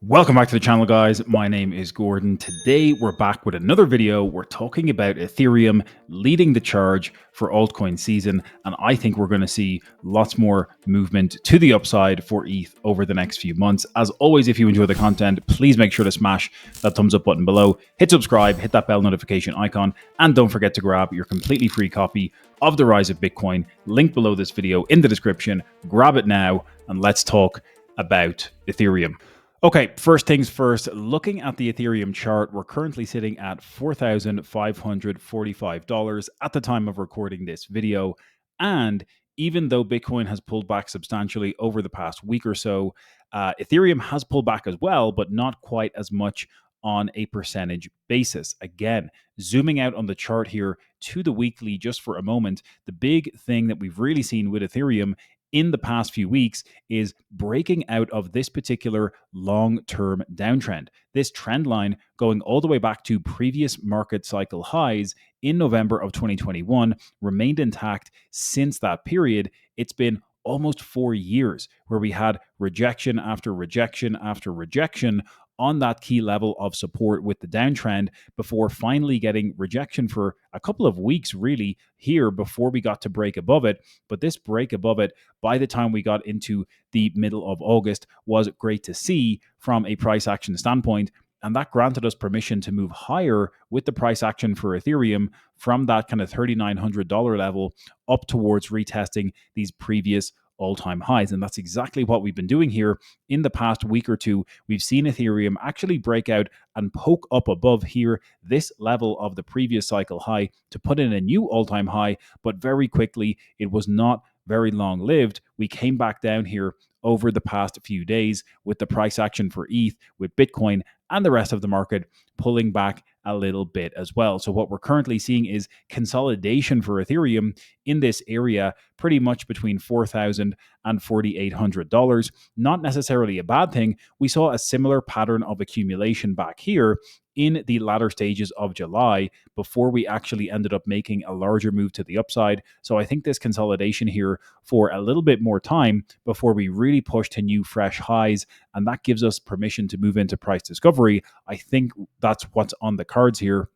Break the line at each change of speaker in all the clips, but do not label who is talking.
Welcome back to the channel, guys. My name is Gordon. Today we're back with another video. We're talking about Ethereum leading the charge for altcoin season, and I think we're going to see lots more movement to the upside for ETH over the next few months. As always, if you enjoy the content, please make sure to smash that thumbs up button below, hit subscribe, hit that bell notification icon, and don't forget to grab your completely free copy of The Rise of Bitcoin. Link below this video in the description. Grab it now, and let's talk about Ethereum. Okay, first things first, looking at the Ethereum chart, we're currently sitting at $4,545 at the time of recording this video. And even though Bitcoin has pulled back substantially over the past week or so, Ethereum has pulled back as well, but not quite as much on a percentage basis. Again, zooming out on the chart here to the weekly just for a moment, the big thing that we've really seen with Ethereum in the past few weeks is breaking out of this particular long-term downtrend. This trend line going all the way back to previous market cycle highs in November of 2021 remained intact since that period. It's been almost 4 years where we had rejection after rejection after rejection on that key level of support with the downtrend before finally getting rejection for a couple of weeks really here before we got to break above it. But this break above it, by the time we got into the middle of August, was great to see from a price action standpoint. And that granted us permission to move higher with the price action for Ethereum from that kind of $3,900 level up towards retesting these previous all-time highs. And that's exactly what we've been doing here in the past week or two. We've seen Ethereum actually break out and poke up above here, this level of the previous cycle high, to put in a new all-time high, but very quickly, it was not very long-lived. We came back down here over the past few days with the price action for ETH, with Bitcoin and the rest of the market pulling back a little bit as well. So what we're currently seeing is consolidation for Ethereum in this area, pretty much between $4,000 and $4,800. Not necessarily a bad thing. We saw a similar pattern of accumulation back here in the latter stages of July before we actually ended up making a larger move to the upside. So I think this consolidation here for a little bit more time before we really push to new fresh highs, and that gives us permission to move into price discovery. I think that's what's on the cards here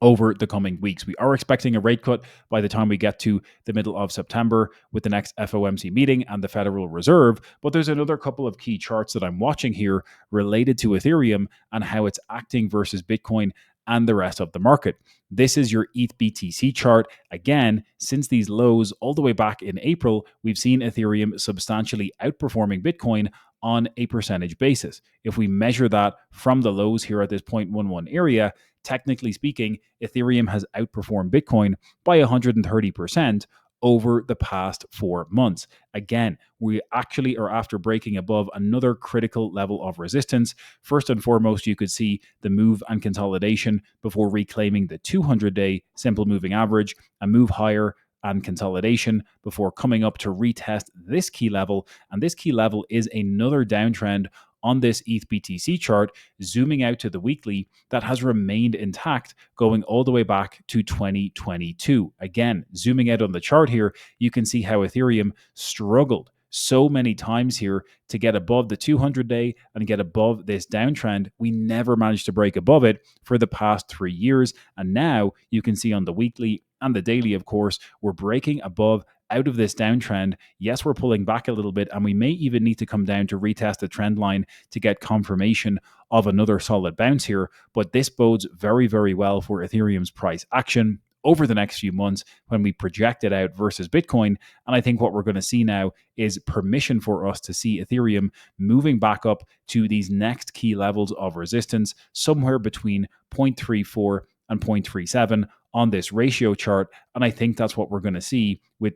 over the coming weeks. We are expecting a rate cut by the time we get to the middle of September with the next FOMC meeting and the Federal Reserve. But there's another couple of key charts that I'm watching here related to Ethereum and how it's acting versus Bitcoin and the rest of the market. This is your ETH BTC chart. Again, since these lows all the way back in April, we've seen Ethereum substantially outperforming Bitcoin on a percentage basis. If we measure that from the lows here at this 0.11 area, technically speaking, Ethereum has outperformed Bitcoin by 130% over the past 4 months. Again, we actually are after breaking above another critical level of resistance. First and foremost, you could see the move and consolidation before reclaiming the 200-day simple moving average, a move higher and consolidation before coming up to retest this key level. And this key level is another downtrend on this ETH BTC chart, zooming out to the weekly, that has remained intact going all the way back to 2022. Again, zooming out on the chart here, you can see how Ethereum struggled so many times here to get above the 200-day and get above this downtrend. We never managed to break above it for the past 3 years. And now you can see on the weekly and the daily, of course, we're breaking above out of this downtrend. Yes, we're pulling back a little bit, and we may even need to come down to retest the trend line to get confirmation of another solid bounce here. But this bodes very, very well for Ethereum's price action over the next few months when we project it out versus Bitcoin. And I think what we're going to see now is permission for us to see Ethereum moving back up to these next key levels of resistance, somewhere between 0.34 and 0.37 on this ratio chart. And I think that's what we're going to see with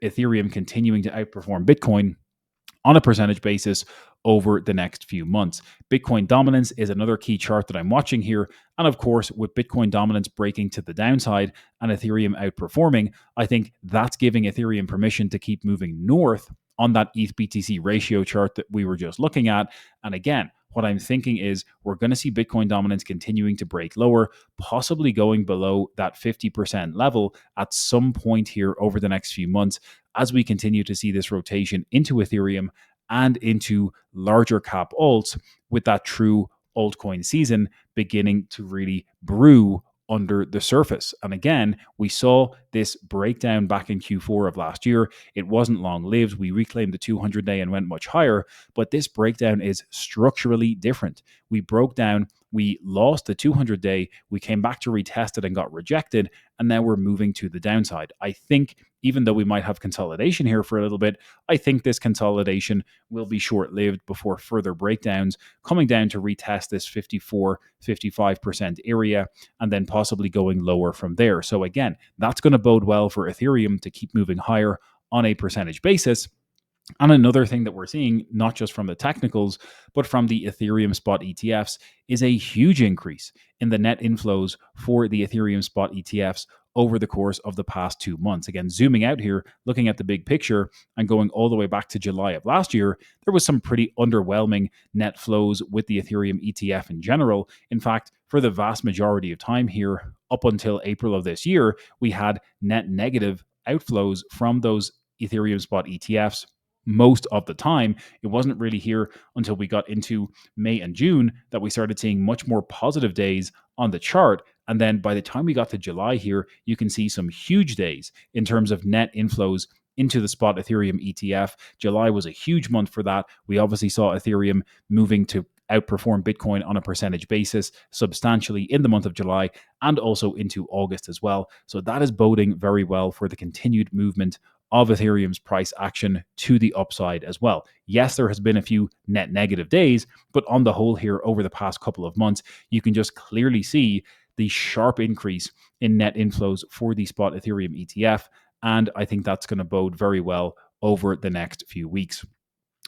Ethereum continuing to outperform Bitcoin on a percentage basis over the next few months. Bitcoin dominance is another key chart that I'm watching here. And of course, with Bitcoin dominance breaking to the downside and Ethereum outperforming, I think that's giving Ethereum permission to keep moving north on that ETH BTC ratio chart that we were just looking at. And again, what I'm thinking is we're going to see Bitcoin dominance continuing to break lower, possibly going below that 50% level at some point here over the next few months as we continue to see this rotation into Ethereum and into larger cap alts, with that true altcoin season beginning to really brew under the surface. And again, we saw this breakdown back in Q4 of last year. It wasn't long lived. We reclaimed the 200-day and went much higher, but this breakdown is structurally different. We broke down, we lost the 200-day, we came back to retest it and got rejected, and now we're moving to the downside. I think even though we might have consolidation here for a little bit, I think this consolidation will be short-lived before further breakdowns, coming down to retest this 54-55% area and then possibly going lower from there. So again, that's going to bode well for Ethereum to keep moving higher on a percentage basis. And another thing that we're seeing, not just from the technicals, but from the Ethereum spot ETFs, is a huge increase in the net inflows for the Ethereum spot ETFs over the course of the past 2 months. Again, zooming out here, looking at the big picture and going all the way back to July of last year, there was some pretty underwhelming net flows with the Ethereum ETF in general. In fact, for the vast majority of time here, up until April of this year, we had net negative outflows from those Ethereum spot ETFs most of the time. It wasn't really here until we got into May and June that we started seeing much more positive days on the chart. And then by the time we got to July here, you can see some huge days in terms of net inflows into the spot Ethereum ETF. July was a huge month for that. We obviously saw Ethereum moving to outperform Bitcoin on a percentage basis substantially in the month of July and also into August as well. So that is boding very well for the continued movement of Ethereum's price action to the upside as well. Yes, there has been a few net negative days, but on the whole here over the past couple of months, you can just clearly see the sharp increase in net inflows for the spot Ethereum ETF. And I think that's going to bode very well over the next few weeks.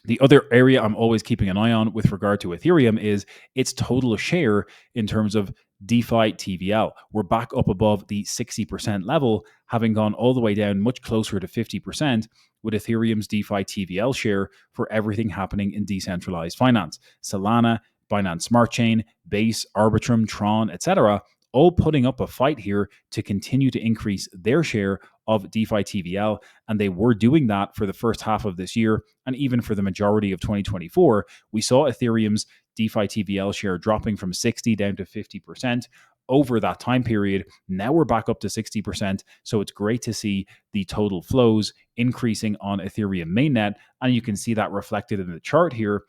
The other area I'm always keeping an eye on with regard to Ethereum is its total share in terms of DeFi TVL. We're back up above the 60% level, having gone all the way down much closer to 50% with Ethereum's DeFi TVL share for everything happening in decentralized finance. Solana, Binance Smart Chain, Base, Arbitrum, Tron, etc., all putting up a fight here to continue to increase their share of DeFi TVL. And they were doing that for the first half of this year. And even for the majority of 2024, we saw Ethereum's DeFi TVL share dropping from 60 down to 50% over that time period. Now we're back up to 60%. So it's great to see the total flows increasing on Ethereum mainnet. And you can see that reflected in the chart here,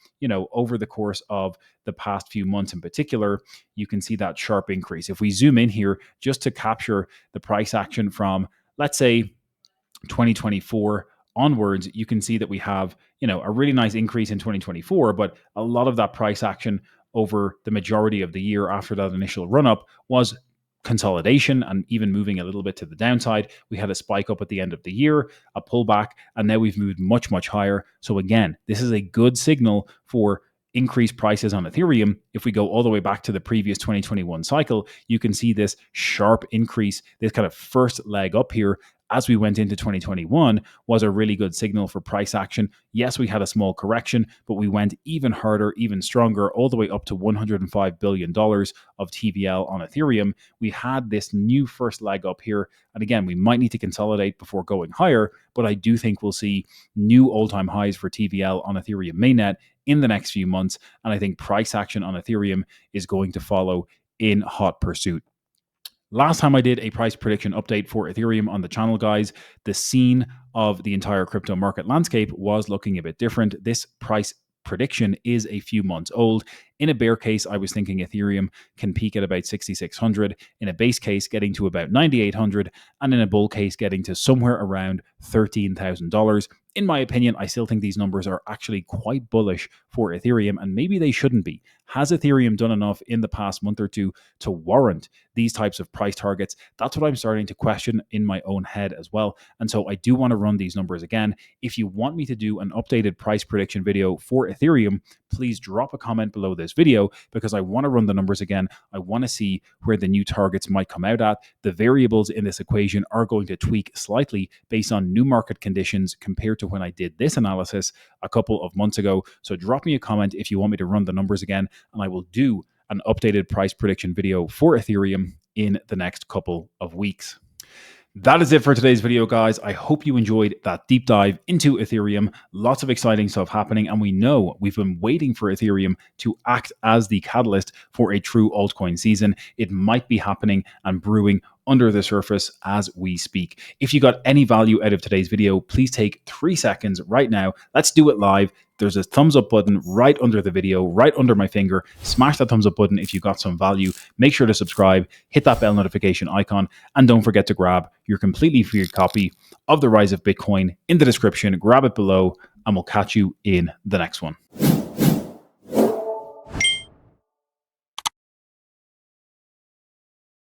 over the course of the past few months in particular, you can see that sharp increase. If we zoom in here just to capture the price action from, let's say, 2024 onwards, you can see that we have, a really nice increase in 2024, but a lot of that price action over the majority of the year after that initial run up was consolidation and even moving a little bit to the downside. We had a spike up at the end of the year, a pullback, and now we've moved much, much higher. So again, this is a good signal for increased prices on Ethereum. If we go all the way back to the previous 2021 cycle, you can see this sharp increase, this kind of first leg up here as we went into 2021 was a really good signal for price action. Yes, we had a small correction, but we went even harder, even stronger, all the way up to $105 billion of TVL on Ethereum. We had this new first leg up here. And again, we might need to consolidate before going higher, but I do think we'll see new all-time highs for TVL on Ethereum mainnet in the next few months. And I think price action on Ethereum is going to follow in hot pursuit. Last time I did a price prediction update for Ethereum on the channel, guys, the scene of the entire crypto market landscape was looking a bit different. This price prediction is a few months old. In a bear case, I was thinking Ethereum can peak at about 6,600, in a base case getting to about 9,800, and in a bull case getting to somewhere around $13,000. In my opinion, I still think these numbers are actually quite bullish for Ethereum, and maybe they shouldn't be. Has Ethereum done enough in the past month or two to warrant these types of price targets? That's what I'm starting to question in my own head as well. And so I do want to run these numbers again. If you want me to do an updated price prediction video for Ethereum, please drop a comment below this video, because I want to run the numbers again. I want to see where the new targets might come out at. The variables in this equation are going to tweak slightly based on new market conditions compared to when I did this analysis a couple of months ago. So drop me a comment if you want me to run the numbers again, and I will do an updated price prediction video for Ethereum in the next couple of weeks. That is it for today's video, guys. I hope you enjoyed that deep dive into Ethereum. Lots of exciting stuff happening, and we know we've been waiting for Ethereum to act as the catalyst for a true altcoin season. It might be happening and brewing under the surface as we speak. If you got any value out of today's video, please take 3 seconds right now. Let's do it live. There's a thumbs up button right under the video, right under my finger. Smash that thumbs up button if you got some value. Make sure to subscribe, hit that bell notification icon, and don't forget to grab your completely free copy of The Rise of Bitcoin in the description. Grab it below, and we'll catch you in the next one.